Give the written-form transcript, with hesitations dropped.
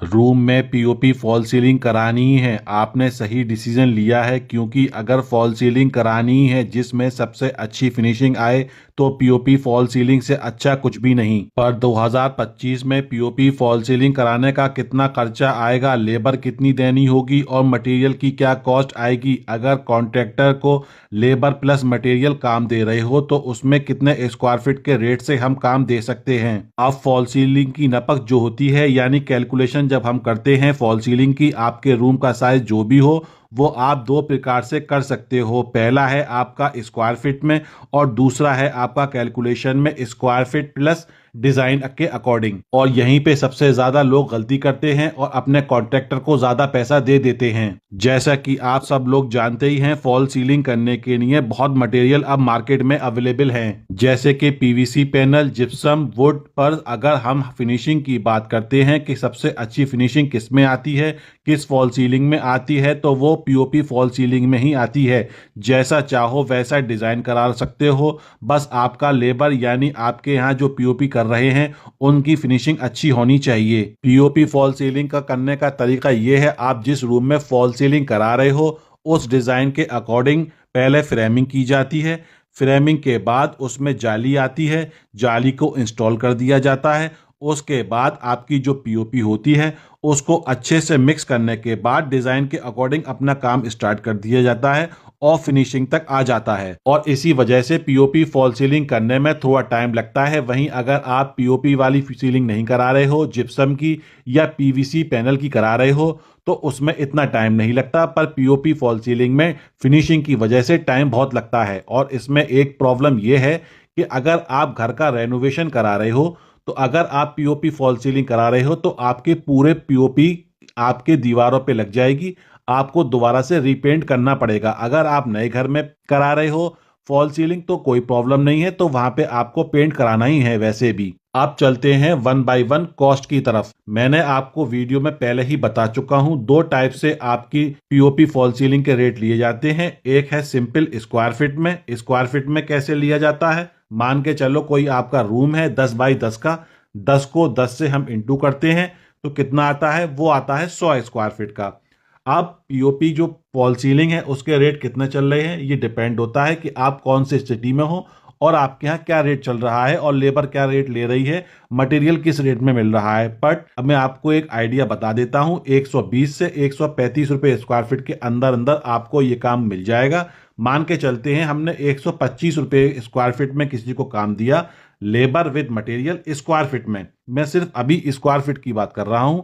Room में POP fall ceiling करानी ही है। आपने सही डिसीजन लिया है, क्योंकि अगर फॉल सीलिंग करानी ही है जिसमें सबसे अच्छी फिनिशिंग आए तो पीओपी फॉल सीलिंग से अच्छा कुछ भी नहीं। पर 2025 में पीओपी फॉल सीलिंग कराने का कितना खर्चा आएगा, लेबर कितनी देनी होगी और मटेरियल की क्या कॉस्ट आएगी। अगर कॉन्ट्रैक्टर को लेबर प्लस मटेरियल काम दे रहे हो तो उसमें कितने स्क्वायर फीट के रेट से हम काम दे सकते हैं। अब फॉल सीलिंग की नपक जो होती है, यानी कैलकुलेशन जब हम करते हैं फॉल सीलिंग की, आपके रूम का साइज जो भी हो वो आप दो प्रकार से कर सकते हो। पहला है आपका स्क्वायर फीट में और दूसरा है आपका कैलकुलेशन में स्क्वायर फीट प्लस डिजाइन के अकॉर्डिंग। और यहीं पे सबसे ज्यादा लोग गलती करते हैं और अपने कॉन्ट्रैक्टर को ज्यादा पैसा दे देते हैं। जैसा कि आप सब लोग जानते ही हैं, फॉल सीलिंग करने के लिए बहुत मटेरियल अब मार्केट में अवेलेबल हैं, जैसे कि पीवीसी पैनल, जिप्सम, वुड। पर अगर हम फिनिशिंग की बात करते हैं कि सबसे अच्छी फिनिशिंग किस में आती है, किस फॉल सीलिंग में आती है, तो वो पीओपी फॉल सीलिंग में ही आती है। जैसा चाहो वैसा डिजाइन करा सकते हो, बस आपका लेबर यानी आपके यहाँ जो पीओपी कर रहे हैं उनकी फिनिशिंग अच्छी होनी चाहिए। पीओपी फॉल सीलिंग का करने का तरीका ये है, आप जिस रूम में फॉल सीलिंग करा रहे हो उस डिजाइन के अकॉर्डिंग पहले फ्रेमिंग की जाती है। फ्रेमिंग के बाद उसमें जाली आती है, जाली को इंस्टॉल कर दिया जाता है। उसके बाद आपकी जो पीओपी होती है उसको अच्छे से मिक्स करने के बाद डिजाइन के अकॉर्डिंग अपना काम स्टार्ट कर दिया जाता है और फिनिशिंग तक आ जाता है। और इसी वजह से पीओपी फॉल सीलिंग करने में थोड़ा टाइम लगता है। वहीं अगर आप पीओपी वाली सीलिंग नहीं करा रहे हो, जिप्सम की या पीवीसी पैनल की करा रहे हो, तो उसमें इतना टाइम नहीं लगता। पर पीओपी फॉल सीलिंग में फिनिशिंग की वजह से टाइम बहुत लगता है। और इसमें एक प्रॉब्लम यह है कि अगर आप घर का रेनोवेशन करा रहे हो, तो अगर आप पीओपी फॉल सीलिंग करा रहे हो तो आपके पूरे पीओपी आपके दीवारों पे लग जाएगी, आपको दोबारा से रीपेंट करना पड़ेगा। अगर आप नए घर में करा रहे हो फॉल सीलिंग तो कोई प्रॉब्लम नहीं है, तो वहां पे आपको पेंट कराना ही है वैसे भी। आप चलते हैं वन बाय वन कॉस्ट की तरफ। मैंने आपको वीडियो में पहले ही बता चुका हूं, दो टाइप से आपकी पीओपी फॉल सीलिंग के रेट लिए जाते हैं। एक है सिंपल स्क्वायर फीट में। स्क्वायर फीट में कैसे लिया जाता है, मान के चलो कोई आपका रूम है 10 बाई 10 का, 10 को 10 से हम इंटू करते हैं तो कितना आता है, वो आता है 100 स्क्वायर फीट का। अब पीओपी जो फॉल सीलिंग है उसके रेट कितने चल रहे हैं, ये डिपेंड होता है कि आप कौन से सिटी में हो और आपके यहाँ क्या रेट चल रहा है और लेबर क्या रेट ले रही है, मटेरियल किस रेट में मिल रहा है। बट अब मैं आपको एक आइडिया बता देता हूँ, 120 से 135 रुपए स्क्वायर फीट के अंदर अंदर आपको ये काम मिल जाएगा। मान के चलते हैं हमने 125 रुपए स्क्वायर फीट में किसी को काम दिया, labour with material square feet में, मैं सिर्फ अभी स्क्वायर फीट की बात कर रहा हूं।